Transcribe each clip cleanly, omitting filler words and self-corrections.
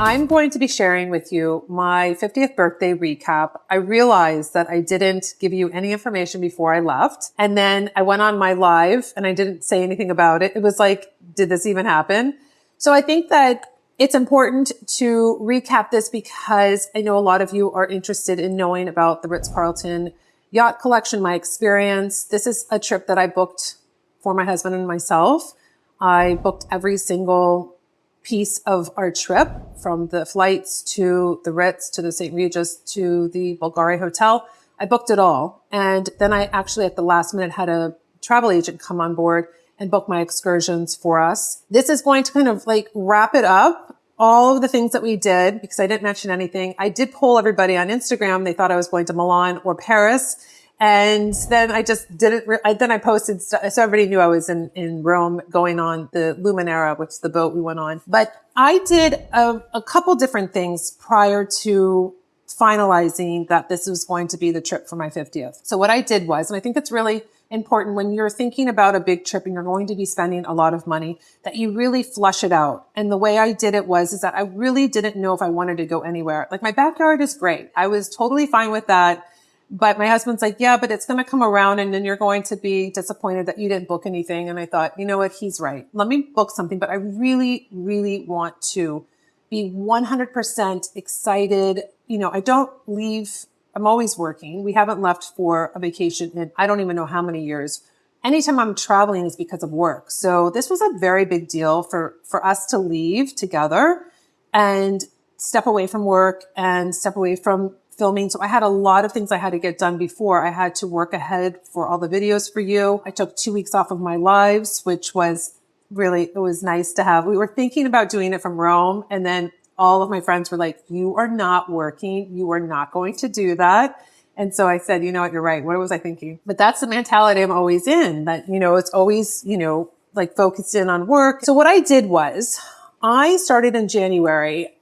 I'm going to be sharing with you my 50th birthday recap. I realized that I didn't give you any information before I left. And then I went on my live and I didn't say anything about it. It was like, did this even happen? So I think that it's important to recap this because I know a lot of you are interested in knowing about the Ritz-Carlton Yacht Collection, my experience. This is a trip that I booked for my husband and myself. I booked every single piece of our trip, from the flights to the Ritz to the St. Regis to the Bulgari Hotel. I booked it all. And then I actually at the last minute had a travel agent come on board and book my excursions for us. This is going to kind of like wrap it up, all of the things that we did, because I didn't mention anything. I did poll everybody on Instagram. They thought I was going to Milan or Paris. And then I just didn't, then I posted, so everybody knew I was in Rome going on the Luminara, which is the boat we went on. But I did a couple different things prior to finalizing that this was going to be the trip for my 50th. So what I did was, and I think it's really important when you're thinking about a big trip and you're going to be spending a lot of money, that you really flush it out. And the way I did it was, is that I really didn't know if I wanted to go anywhere. Like my backyard is great. I was totally fine with that. But my husband's like, yeah, but it's going to come around and then you're going to be disappointed that you didn't book anything. And I thought, you know what? He's right. Let me book something. But I really, really want to be 100% excited. You know, I don't leave. I'm always working. We haven't left for a vacation in I don't even know how many years. Anytime I'm traveling is because of work. So this was a very big deal for us to leave together and step away from work and step away from filming. So I had a lot of things I had to get done before. I had to work ahead for all the videos for you. I took 2 weeks off of my lives, which was really, it was nice to have. We were thinking about doing it from Rome. And then all of my friends were like, you are not working. You are not going to do that. And so I said, you know what, you're right. What was I thinking? But that's the mentality I'm always in, that, you know, it's always, you know, like focused in on work. So what I did was I started in January.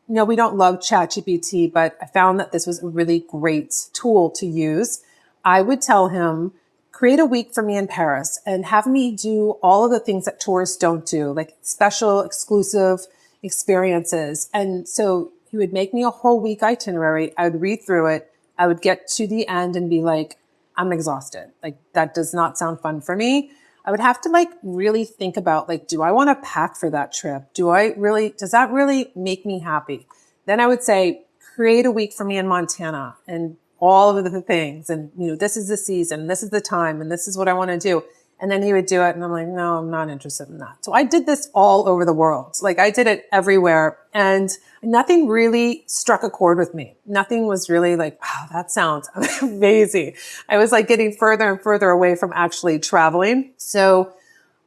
You know, we don't love ChatGPT, but I found that this was a really great tool to use. I would tell him, create a week for me in Paris and have me do all of the things that tourists don't do, like special, exclusive experiences. And so he would make me a whole week itinerary. I would read through it. I would get to the end and be like, I'm exhausted. Like, that does not sound fun for me. I would have to like really think about like, do I want to pack for that trip? Does that really make me happy? Then I would say, create a week for me in Montana and all of the things. And, you know, this is the season, this is the time, and this is what I want to do. And then he would do it. And I'm like, no, I'm not interested in that. So I did this all over the world. Like I did it everywhere and nothing really struck a chord with me. Nothing was really like, wow, that sounds amazing. I was like getting further and further away from actually traveling. So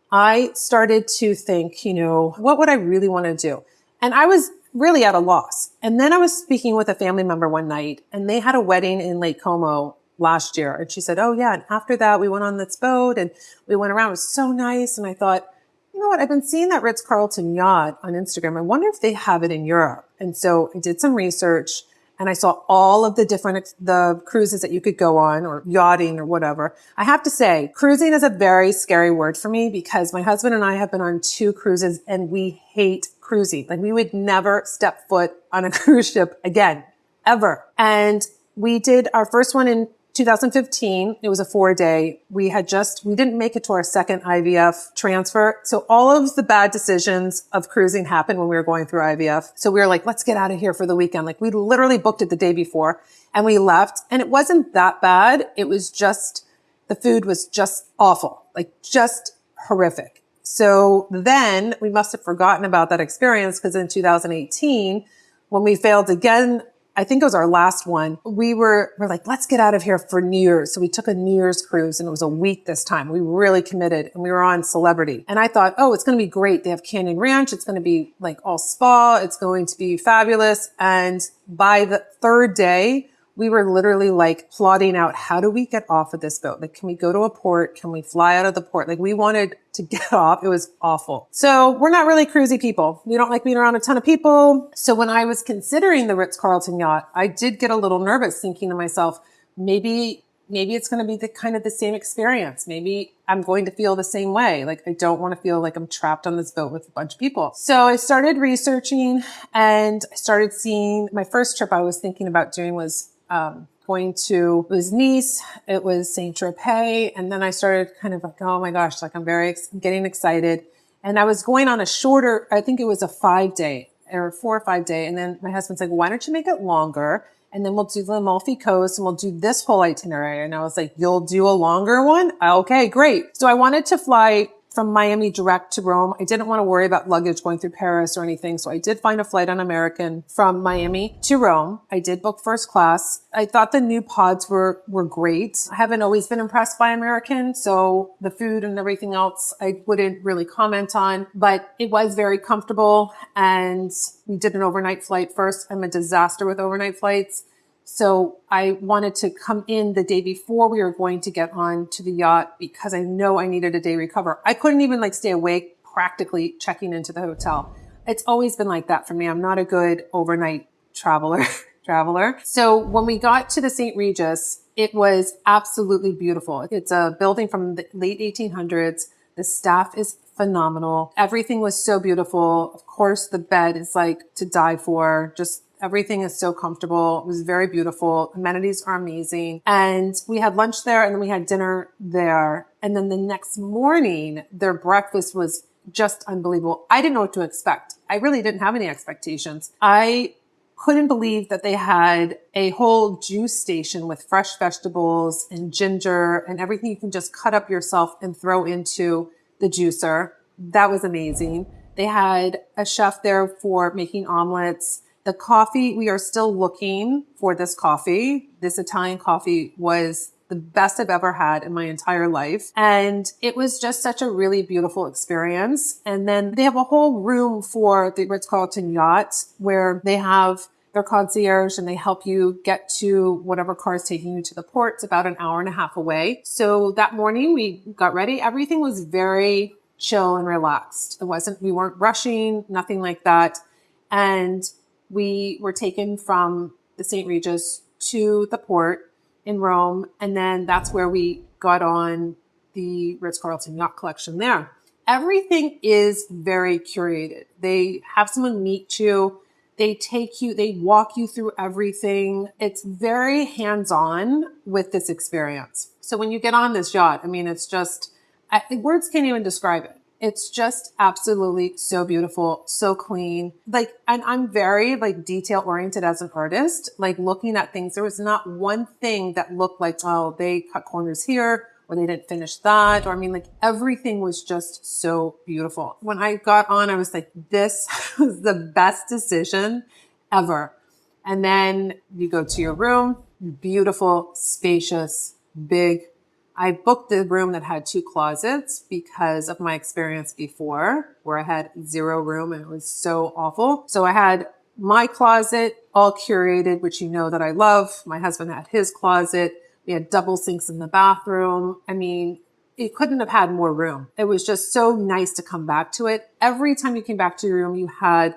I started to think, you know, what would I really want to do? And I was really at a loss. And then I was speaking with a family member one night and they had a wedding in Lake Como last year. And she said, oh yeah. And after that, we went on this boat and we went around. It was so nice. And I thought, you know what? I've been seeing that Ritz-Carlton yacht on Instagram. I wonder if they have it in Europe. And so I did some research and I saw all of the cruises that you could go on, or yachting or whatever. I have to say, cruising is a very scary word for me because my husband and I have been on 2 cruises and we hate cruising. Like we would never step foot on a cruise ship again, ever. And we did our first one in 2015. It was a 4-day. We didn't make it to our second IVF transfer. So all of the bad decisions of cruising happened when we were going through IVF. So we were like, let's get out of here for the weekend. Like we literally booked it the day before and we left, and it wasn't that bad. It was just, the food was just awful, like just horrific. So then we must have forgotten about that experience because in 2018, when we failed again, I think it was our last one, we're like, let's get out of here for New Year's. So we took a New Year's cruise and it was a week this time. We really committed and we were on Celebrity. And I thought, oh, it's going to be great. They have Canyon Ranch. It's going to be like all spa. It's going to be fabulous. And by the 3rd day, we were literally like plotting out, how do we get off of this boat? Like, can we go to a port? Can we fly out of the port? Like we wanted to get off. It was awful. So we're not really cruisy people. We don't like being around a ton of people. So when I was considering the Ritz-Carlton yacht, I did get a little nervous thinking to myself, maybe maybe it's going to be the kind of the same experience. Maybe I'm going to feel the same way. Like, I don't want to feel like I'm trapped on this boat with a bunch of people. So I started researching and I started seeing. My first trip I was thinking about doing was, it was Nice, it was Saint Tropez. And then I started kind of like, oh my gosh, like I'm getting excited. And I was going on a shorter, I think it was a 5-day or 4 or 5-day. And then my husband's like, why don't you make it longer? And then we'll do the Amalfi Coast and we'll do this whole itinerary. And I was like, you'll do a longer one? Okay, great. So I wanted to fly from Miami direct to Rome. I didn't want to worry about luggage going through Paris or anything. So I did find a flight on American from Miami to Rome. I did book first class. I thought the new pods were great. I haven't always been impressed by American. So the food and everything else, I wouldn't really comment on, but it was very comfortable. And we did an overnight flight first. I'm a disaster with overnight flights. So I wanted to come in the day before we were going to get on to the yacht because I know I needed a day recover. I couldn't even like stay awake practically checking into the hotel. It's always been like that for me. I'm not a good overnight traveler. So when we got to the St. Regis, it was absolutely beautiful. It's a building from the late 1800s. The staff is phenomenal. Everything was so beautiful. Of course, the bed is like to die for. Just everything is so comfortable. It was very beautiful. Amenities are amazing. And we had lunch there and then we had dinner there. And then the next morning, their breakfast was just unbelievable. I didn't know what to expect. I really didn't have any expectations. I couldn't believe that they had a whole juice station with fresh vegetables and ginger and everything you can just cut up yourself and throw into the juicer. That was amazing. They had a chef there for making omelets. The coffee, we are still looking for this coffee. This Italian coffee was the best I've ever had in my entire life. And it was just such a really beautiful experience. And then they have a whole room for the Ritz-Carlton Yacht where they have their concierge and they help you get to whatever car is taking you to the port. It's about an hour and a half away. So that morning we got ready. Everything was very chill and relaxed. We weren't rushing, nothing like that. And we were taken from the St. Regis to the port in Rome. And then that's where we got on the Ritz-Carlton Yacht Collection there. Everything is very curated. They have someone meet you. They walk you through everything. It's very hands-on with this experience. So when you get on this yacht, I mean, it's just, words can't even describe it. It's just absolutely so beautiful, so clean. Like, and I'm very like detail oriented as an artist, like looking at things. There was not one thing that looked like, oh, they cut corners here or they didn't finish that. Or I mean, like everything was just so beautiful. When I got on, I was like, this was the best decision ever. And then you go to your room, beautiful, spacious, big. I booked the room that had 2 closets because of my experience before where I had 0 room and it was so awful. So I had my closet all curated, which you know that I love. My husband had his closet. We had double sinks in the bathroom. I mean, it couldn't have had more room. It was just so nice to come back to it. Every time you came back to your room, you had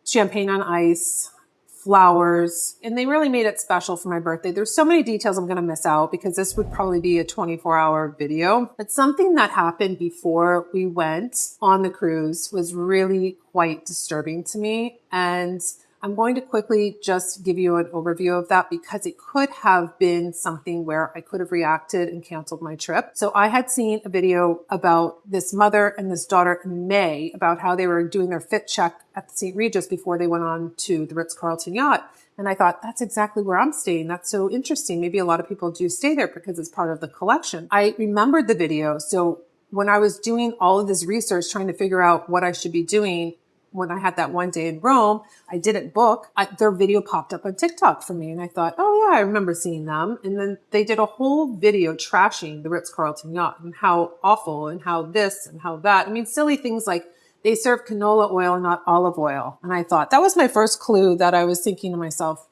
champagne on ice, flowers, and they really made it special for my birthday. There's so many details I'm going to miss out because this would probably be a 24-hour video. But something that happened before we went on the cruise was really quite disturbing to me. And I'm going to quickly just give you an overview of that because it could have been something where I could have reacted and canceled my trip. So I had seen a video about this mother and this daughter in May about how they were doing their fit check at the St. Regis before they went on to the Ritz-Carlton Yacht. And I thought, that's exactly where I'm staying. That's so interesting. Maybe a lot of people do stay there because it's part of the collection. I remembered the video. So when I was doing all of this research, trying to figure out what I should be doing, when I had that one day in Rome, I didn't book. Their video popped up on TikTok for me. And I thought, oh yeah, I remember seeing them. And then they did a whole video trashing the Ritz-Carlton Yacht and how awful and how this and how that. I mean, silly things like they serve canola oil and not olive oil. And I thought that was my first clue that I was thinking to myself,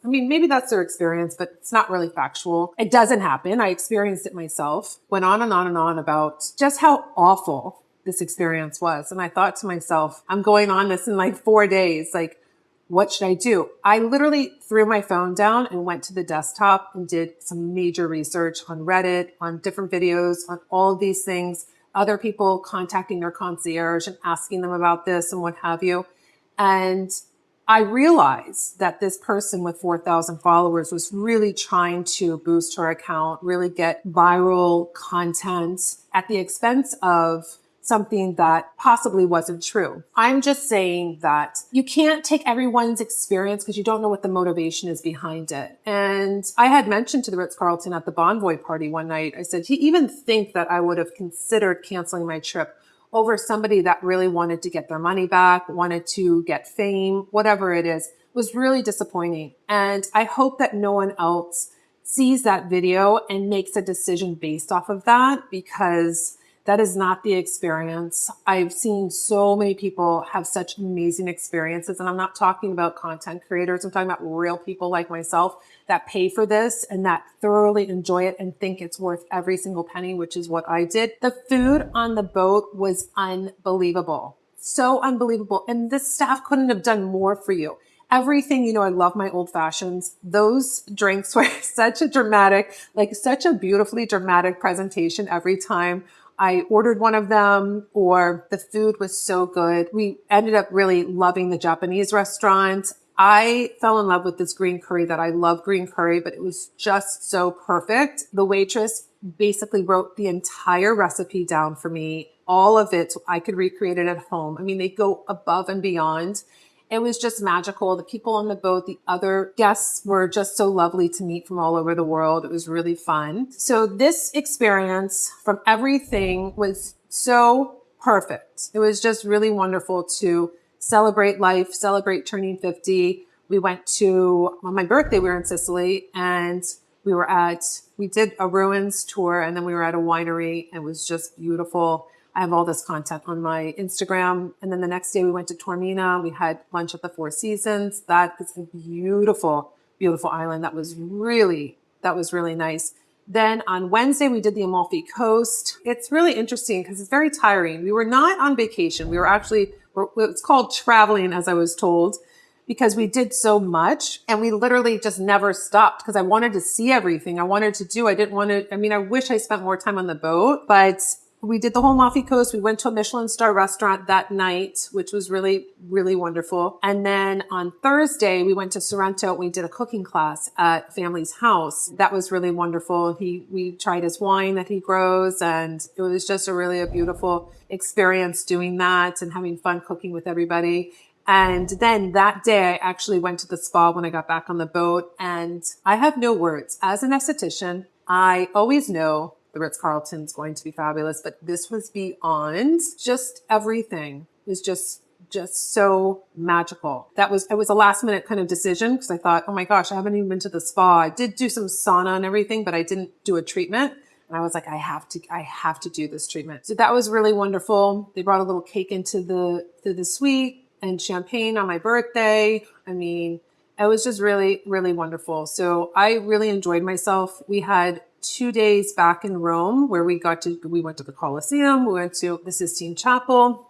maybe that's their experience, but it's not really factual. It doesn't happen. I experienced it myself. Went on and on and on about just how awful this experience was. And I thought to myself, I'm going on this in like 4 days. Like, what should I do? I literally threw my phone down and went to the desktop and did some major research on Reddit, on different videos, on all of these things, other people contacting their concierge and asking them about this and what have you. And I realized that this person with 4,000 followers was really trying to boost her account, really get viral content at the expense of something that possibly wasn't true. I'm just saying that you can't take everyone's experience because you don't know what the motivation is behind it. And I had mentioned to the Ritz-Carlton at the Bonvoy party one night, I said, do you even think that I would have considered canceling my trip over somebody that really wanted to get their money back, wanted to get fame, whatever it is? It was really disappointing. And I hope that no one else sees that video and makes a decision based off of that, because that is not the experience. I've seen so many people have such amazing experiences, and I'm not talking about content creators. I'm talking about real people like myself that pay for this and that thoroughly enjoy it and think it's worth every single penny, which is what I did. The food on the boat was unbelievable. So unbelievable. And this staff couldn't have done more for you. Everything, you know, I love my old fashions. Those drinks were such a dramatic, like such a beautifully dramatic presentation every time I ordered one of them, or the food was so good. We ended up really loving the Japanese restaurant. I fell in love with this green curry that I love green curry, but it was just so perfect. The waitress basically wrote the entire recipe down for me, all of it, so I could recreate it at home. I mean, they go above and beyond. It was just magical. The people on the boat, the other guests were just so lovely to meet from all over the world. It was really fun. So this experience from everything was so perfect. It was just really wonderful to celebrate life, celebrate turning 50. We went to, on my birthday, we were in Sisley, and we did a ruins tour, and then we were at a winery. It was just beautiful. I have all this content on my Instagram. And then the next day we went to Taormina. We had lunch at the Four Seasons. That is a beautiful, beautiful island. That was really nice. Then on Wednesday, we did the Amalfi Coast. It's really interesting because it's very tiring. We were not on vacation. We were actually, it's called traveling, as I was told, because we did so much and we literally just never stopped because I wanted to see everything. I wish I spent more time on the boat, but we did the whole Amalfi Coast. We went to a Michelin star restaurant that night, which was really, really wonderful. And then on Thursday, we went to Sorrento. We did a cooking class at family's house. That was really wonderful. We tried his wine that he grows, and it was just a beautiful experience doing that and having fun cooking with everybody. And then that day, I actually went to the spa when I got back on the boat. And I have no words. As an esthetician, I always know the Ritz-Carlton is going to be fabulous, but this was beyond. Just everything was just so magical. It was a last minute kind of decision because I thought, oh my gosh, I haven't even been to the spa. I did do some sauna and everything, but I didn't do a treatment. And I was like, I have to do this treatment. So that was really wonderful. They brought a little cake into the suite and champagne on my birthday. I mean, it was just really, really wonderful. So I really enjoyed myself. We had 2 days back in Rome where we went to the Colosseum, we went to the Sistine Chapel.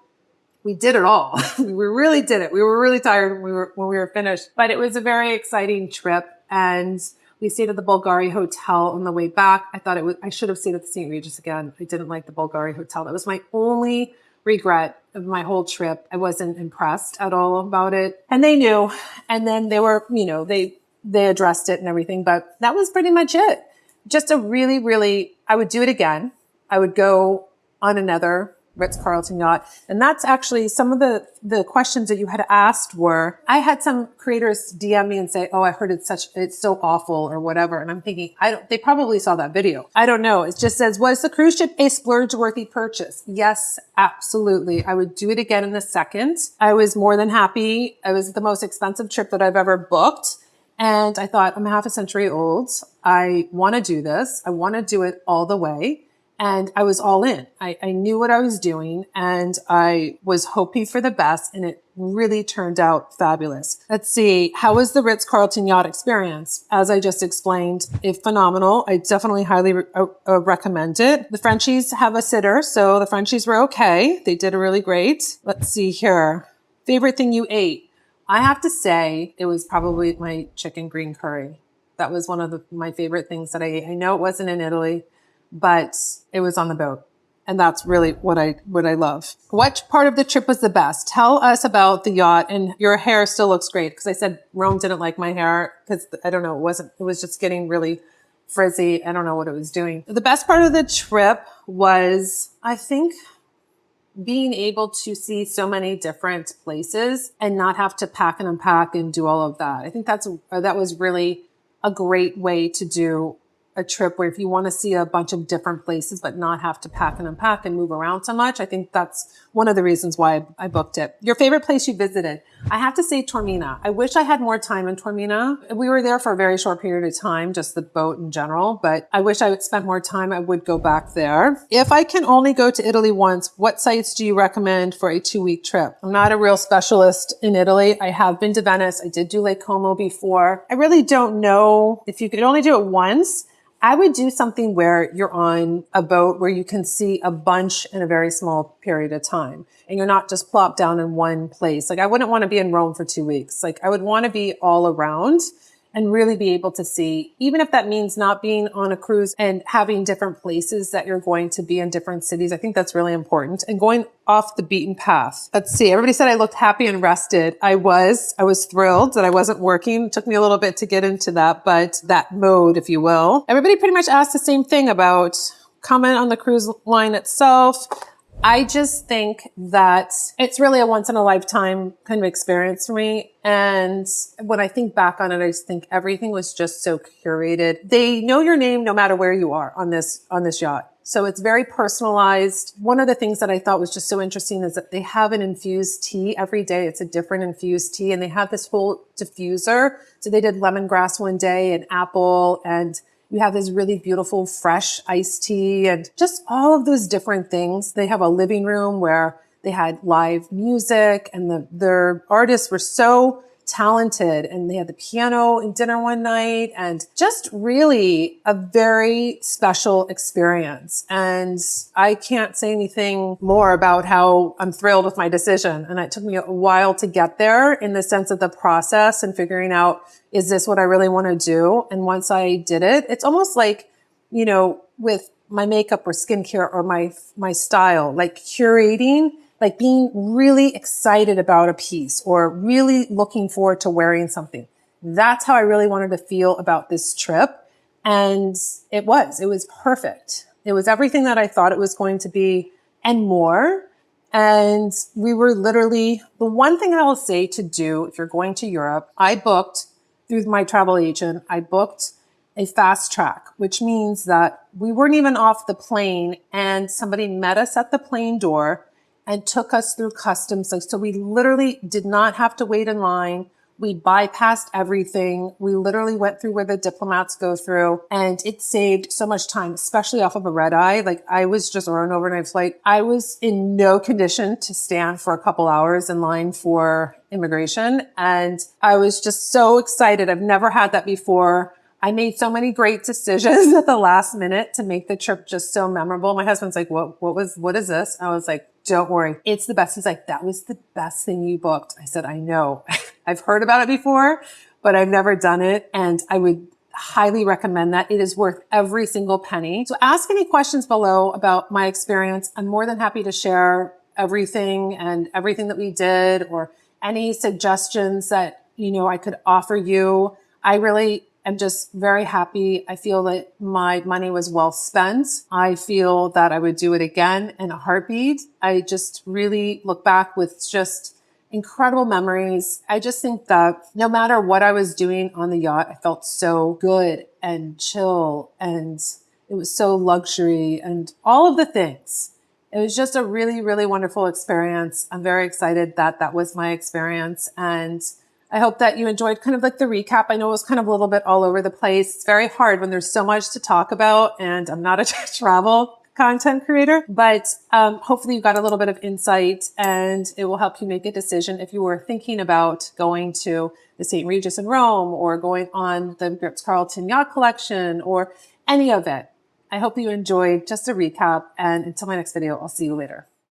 We did it all. We really did it. We were really tired when we were finished, but it was a very exciting trip. And we stayed at the Bulgari Hotel on the way back. I should have stayed at the St. Regis again. I didn't like the Bulgari Hotel. That was my only regret of my whole trip. I wasn't impressed at all about it. And they knew. And then they were, they addressed it and everything, but that was pretty much it. Just a really, really, I would do it again. I would go on another Ritz-Carlton yacht. And that's actually some of the questions that you had asked were, I had some creators DM me and say, oh, I heard it's so awful or whatever. And I'm thinking, they probably saw that video. I don't know. It just says, was the cruise ship a splurge-worthy purchase? Yes, absolutely. I would do it again in a second. I was more than happy. It was the most expensive trip that I've ever booked. And I thought, I'm half a century old. I want to do this. I want to do it all the way. And I was all in. I knew what I was doing and I was hoping for the best, and it really turned out fabulous. Let's see. How was the Ritz-Carlton yacht experience? As I just explained, it's phenomenal. I definitely highly recommend it. The Frenchies have a sitter, so the Frenchies were okay. They did really great. Let's see here. Favorite thing you ate? I have to say it was probably my chicken green curry. That was one of my favorite things that I ate. I know it wasn't in Italy, but it was on the boat. And that's really what I love. What part of the trip was the best? Tell us about the yacht. And your hair still looks great, because I said Rome didn't like my hair because I don't know, it was just getting really frizzy. I don't know what it was doing. The best part of the trip was, I think, being able to see so many different places and not have to pack and unpack and do all of that. I think that was really a great way to do a trip, where if you want to see a bunch of different places but not have to pack and unpack and move around so much, I think that's one of the reasons why I booked it. Your favorite place you visited? I have to say Taormina. I wish I had more time in Taormina. We were there for a very short period of time, just the boat in general, but I wish I would spend more time. I would go back there. If I can only go to Italy once, what sites do you recommend for a 2-week trip? I'm not a real specialist in Italy. I have been to Venice. I did do Lake Como before. I really don't know if you could only do it once. I would do something where you're on a boat where you can see a bunch in a very small period of time, and you're not just plopped down in one place. Like, I wouldn't want to be in Rome for 2 weeks. Like, I would want to be all around and really be able to see, even if that means not being on a cruise and having different places that you're going to be in different cities. I think that's really important, and going off the beaten path. Let's see. Everybody said I looked happy and rested. I was thrilled that I wasn't working. It took me a little bit to get into that, but that mode, if you will. Everybody pretty much asked the same thing about comment on the cruise line itself. I just think that it's really a once in a lifetime kind of experience for me. And when I think back on it, I just think everything was just so curated. They know your name no matter where you are on this yacht. So it's very personalized. One of the things that I thought was just so interesting is that they have an infused tea every day. It's a different infused tea, and they have this whole diffuser. So they did lemongrass one day and apple, and you have this really beautiful fresh iced tea and just all of those different things. They have a living room where they had live music, and their artists were so talented, and they had the piano and dinner one night, and just really a very special experience. And I can't say anything more about how I'm thrilled with my decision. And it took me a while to get there, in the sense of the process and figuring out, is this what I really want to do? And once I did it, it's almost like, you know, with my makeup or skincare or my style, like curating, like being really excited about a piece or really looking forward to wearing something. That's how I really wanted to feel about this trip. And it was perfect. It was everything that I thought it was going to be and more. And we were literally, the one thing I will say to do if you're going to Europe, I booked through my travel agent, I booked a fast track, which means that we weren't even off the plane and somebody met us at the plane door and took us through customs. So we literally did not have to wait in line. We bypassed everything. We literally went through where the diplomats go through, and it saved so much time, especially off of a red eye. Like, I was just on an overnight flight. I was in no condition to stand for a couple hours in line for immigration. And I was just so excited. I've never had that before. I made so many great decisions at the last minute to make the trip just so memorable. My husband's like, what is this? I was like, don't worry. It's the best. He's like, that was the best thing you booked. I said, I know. I've heard about it before, but I've never done it. And I would highly recommend that. It is worth every single penny. So ask any questions below about my experience. I'm more than happy to share everything that we did, or any suggestions that, you know, I could offer you. I really am just very happy. I feel that my money was well spent. I feel that I would do it again in a heartbeat. I just really look back with just incredible memories. I just think that no matter what I was doing on the yacht, I felt so good and chill, and it was so luxury and all of the things. It was just a really, really wonderful experience. I'm very excited that that was my experience. And I hope that you enjoyed kind of like the recap. I know it was kind of a little bit all over the place. It's very hard when there's so much to talk about, and I'm not a travel content creator, but hopefully you got a little bit of insight, and it will help you make a decision if you were thinking about going to the St. Regis in Rome, or going on the Ritz-Carlton Yacht Collection, or any of it. I hope you enjoyed just a recap, and until my next video, I'll see you later.